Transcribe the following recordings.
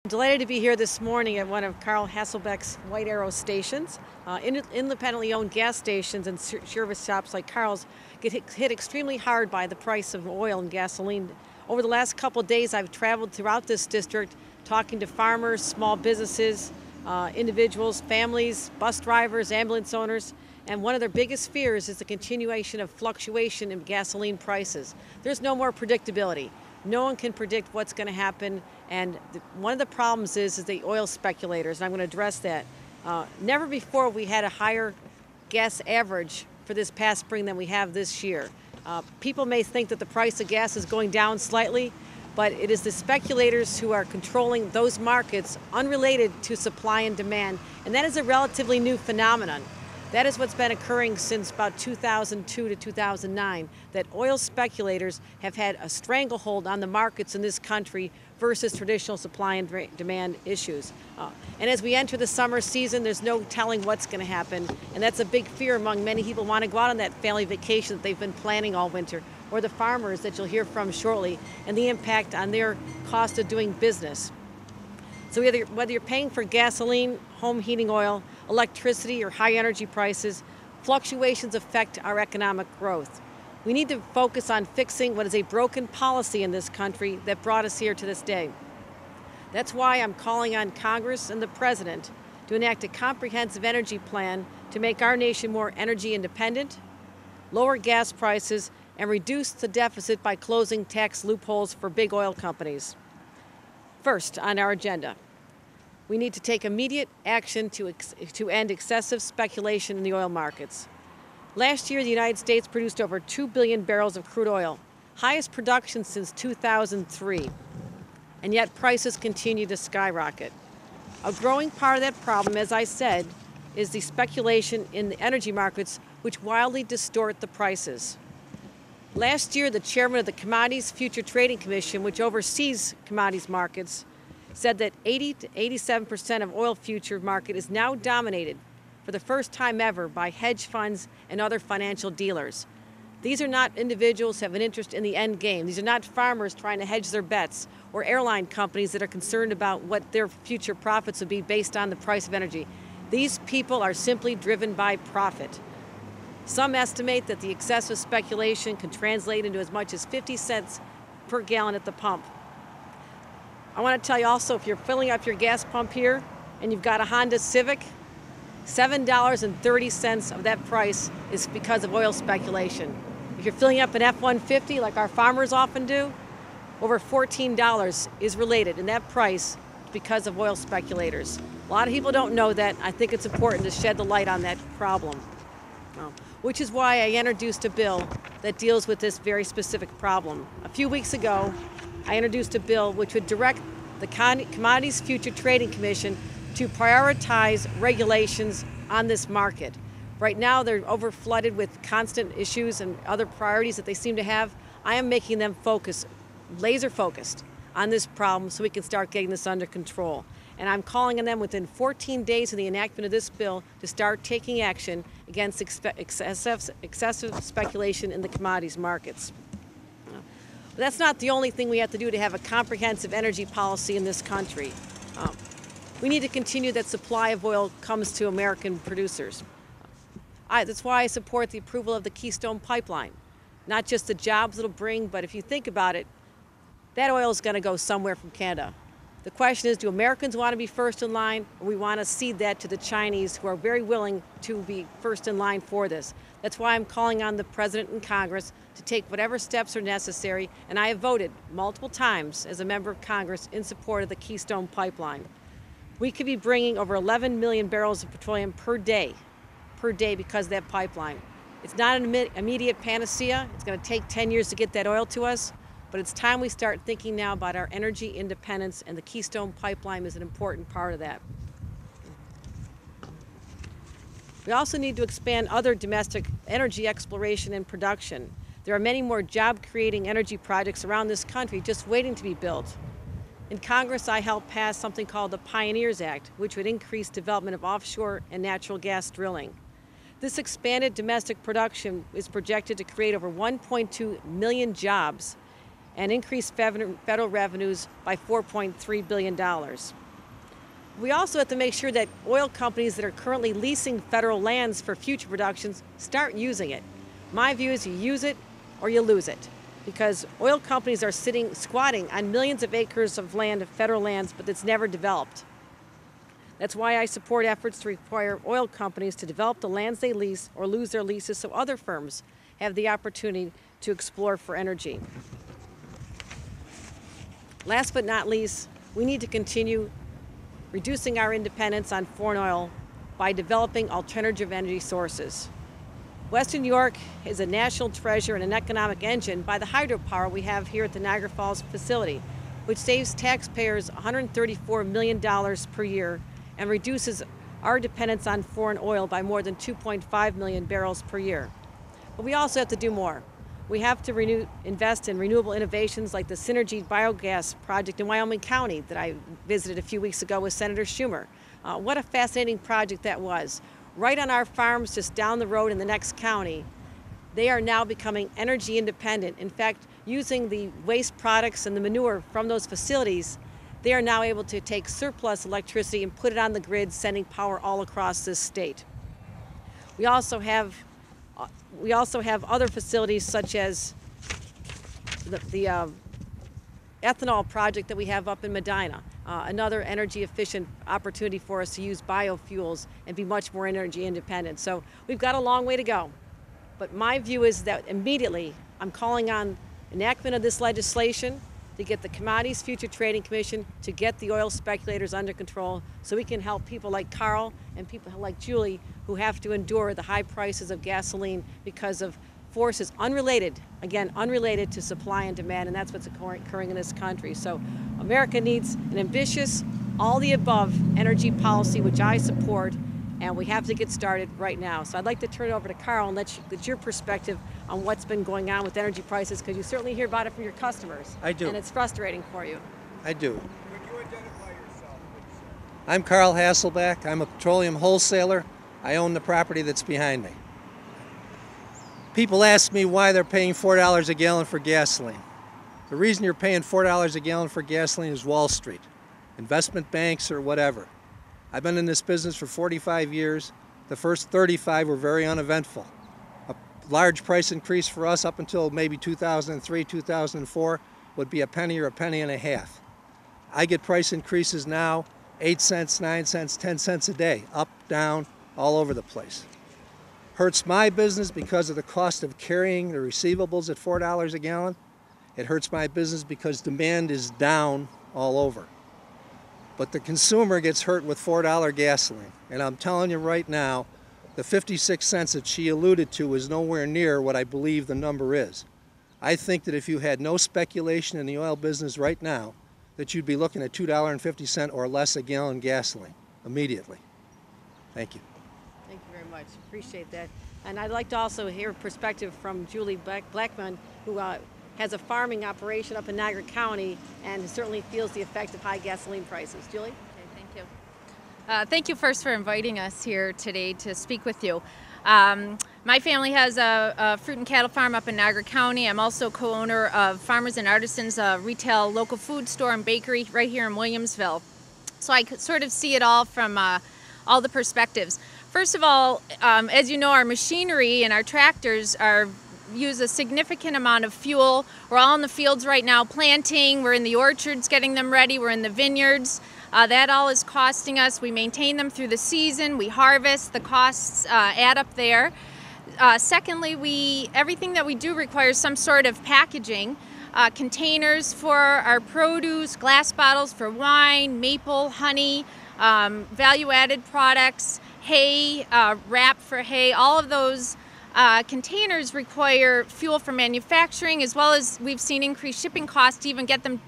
Delighted to be here this morning at one of Carl Hasselback's White Arrow stations. Independently owned gas stations and service shops like Carl's get hit extremely hard by the price of oil and gasoline. Over the last couple of days, I've traveled throughout this district talking to farmers, small businesses, individuals, families, bus drivers, ambulance owners, and one of their biggest fears is the continuation of fluctuation in gasoline prices. There's no more predictability. No one can predict what's going to happen, and one of the problems is the oil speculators, and I'm going to address that. Never before we had a higher gas average for this past spring than we have this year. People may think that the price of gas is going down slightly, but it is the speculators who are controlling those markets unrelated to supply and demand, and that is a relatively new phenomenon. That is what's been occurring since about 2002 to 2009, that oil speculators have had a stranglehold on the markets in this country versus traditional supply and demand issues. And as we enter the summer season, there's no telling what's going to happen, and that's a big fear among many people who want to go out on that family vacation that they've been planning all winter, or the farmers that you'll hear from shortly, and the impact on their cost of doing business. So whether you're paying for gasoline, home heating oil, electricity, or high energy prices, fluctuations affect our economic growth. We need to focus on fixing what is a broken policy in this country that brought us here to this day. That's why I'm calling on Congress and the President to enact a comprehensive energy plan to make our nation more energy independent, lower gas prices, and reduce the deficit by closing tax loopholes for big oil companies. First on our agenda, we need to take immediate action to end excessive speculation in the oil markets. Last year, the United States produced over 2 billion barrels of crude oil, highest production since 2003, and yet prices continue to skyrocket. A growing part of that problem, as I said, is the speculation in the energy markets, which wildly distort the prices. Last year, the chairman of the Commodities Future Trading Commission, which oversees commodities markets, said that 80 to 87% of oil future market is now dominated for the first time ever by hedge funds and other financial dealers. These are not individuals who have an interest in the end game. These are not farmers trying to hedge their bets or airline companies that are concerned about what their future profits would be based on the price of energy. These people are simply driven by profit. Some estimate that the excessive speculation can translate into as much as 50 cents per gallon at the pump. I want to tell you also, if you're filling up your gas pump here and you've got a Honda Civic, $7.30 of that price is because of oil speculation. If you're filling up an F-150 like our farmers often do, over $14 is related, and that price is because of oil speculators. A lot of people don't know that. I think it's important to shed the light on that problem. Which is why I introduced a bill that deals with this very specific problem. A few weeks ago, I introduced a bill which would direct the Commodities Future Trading Commission to prioritize regulations on this market. Right now, they're overflooded with constant issues and other priorities that they seem to have. I am making them laser focused on this problem so we can start getting this under control. And I'm calling on them within 14 days of the enactment of this bill to start taking action against excessive speculation in the commodities markets. But that's not the only thing we have to do to have a comprehensive energy policy in this country. We need to continue that supply of oil comes to American producers. That's why I support the approval of the Keystone Pipeline. Not just the jobs it'll bring, but if you think about it, that oil is going to go somewhere from Canada. The question is, do Americans want to be first in line, or we want to cede that to the Chinese, who are very willing to be first in line for this? That's why I'm calling on the President and Congress to take whatever steps are necessary, and I have voted multiple times as a member of Congress in support of the Keystone Pipeline. We could be bringing over 11 million barrels of petroleum per day because of that pipeline. It's not an immediate panacea. It's going to take 10 years to get that oil to us. But it's time we start thinking now about our energy independence, and the Keystone Pipeline is an important part of that. We also need to expand other domestic energy exploration and production. There are many more job-creating energy projects around this country just waiting to be built. In Congress, I helped pass something called the Pioneers Act, which would increase development of offshore and natural gas drilling. This expanded domestic production is projected to create over 1.2 million jobs and increase federal revenues by $4.3 billion. We also have to make sure that oil companies that are currently leasing federal lands for future productions start using it. My view is you use it or you lose it, because oil companies are squatting on millions of acres of land, federal lands, but it's never developed. That's why I support efforts to require oil companies to develop the lands they lease or lose their leases so other firms have the opportunity to explore for energy. Last but not least, we need to continue reducing our dependence on foreign oil by developing alternative energy sources. Western New York is a national treasure and an economic engine by the hydropower we have here at the Niagara Falls facility, which saves taxpayers $134 million per year and reduces our dependence on foreign oil by more than 2.5 million barrels per year. But we also have to do more. We have to invest in renewable innovations like the Synergy Biogas project in Wyoming County that I visited a few weeks ago with Senator Schumer. What a fascinating project that was. Right on our farms just down the road in the next county, they are now becoming energy independent. In fact, using the waste products and the manure from those facilities, they are now able to take surplus electricity and put it on the grid, sending power all across this state. We also have other facilities such as the ethanol project that we have up in Medina, another energy efficient opportunity for us to use biofuels and be much more energy independent. So we've got a long way to go. But my view is that immediately I'm calling on enactment of this legislation to get the Commodities Future Trading Commission to get the oil speculators under control so we can help people like Carl and people like Julie who have to endure the high prices of gasoline because of forces unrelated to supply and demand, and that's what's occurring in this country. So America needs an ambitious, all-the-above energy policy, which I support, and we have to get started right now. So I'd like to turn it over to Carl and get your perspective on what's been going on with energy prices, because you certainly hear about it from your customers. I do. And it's frustrating for you. I do. Would you identify yourself, please? I'm Carl Hasselback. I'm a petroleum wholesaler. I own the property that's behind me. People ask me why they're paying $4 a gallon for gasoline. The reason you're paying $4 a gallon for gasoline is Wall Street, investment banks or whatever. I've been in this business for 45 years. The first 35 were very uneventful. A large price increase for us up until maybe 2003, 2004 would be a penny or a penny and a half. I get price increases now, 8 cents, 9 cents, 10 cents a day, up, down, all over the place. Hurts my business because of the cost of carrying the receivables at $4 a gallon. It hurts my business because demand is down all over. But the consumer gets hurt with $4 gasoline. And I'm telling you right now, the 56 cents that she alluded to is nowhere near what I believe the number is. I think that if you had no speculation in the oil business right now, that you'd be looking at $2.50 or less a gallon gasoline immediately. Thank you. Thank you very much. Appreciate that. And I'd like to also hear a perspective from Julie Blackman, who has a farming operation up in Niagara County and certainly feels the effect of high gasoline prices. Julie? Okay, thank you. Thank you first for inviting us here today to speak with you. My family has a fruit and cattle farm up in Niagara County. I'm also co-owner of Farmers and Artisans, a retail local food store and bakery right here in Williamsville. So I could sort of see it all from all the perspectives. First of all, as you know, our machinery and our tractors use a significant amount of fuel. We're all in the fields right now planting. We're in the orchards getting them ready. We're in the vineyards. That all is costing us. We maintain them through the season. We harvest. The costs add up there. Secondly, everything that we do requires some sort of packaging. Containers for our produce, glass bottles for wine, maple, honey, value-added products, hay, wrap for hay. All of those containers require fuel for manufacturing, as well as we've seen increased shipping costs to even get them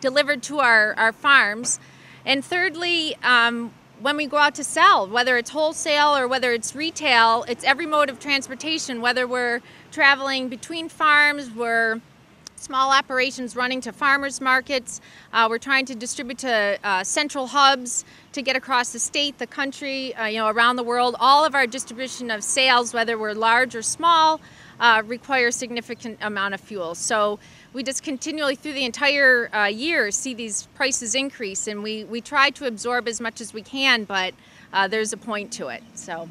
delivered to our farms. And thirdly, when we go out to sell, whether it's wholesale or whether it's retail, it's every mode of transportation, whether we're traveling between farms, we're small operations running to farmers markets, we're trying to distribute to central hubs to get across the state, the country, around the world. All of our distribution of sales, whether we're large or small, require a significant amount of fuel. So we just continually through the entire year see these prices increase, and we try to absorb as much as we can, but there's a point to it. So.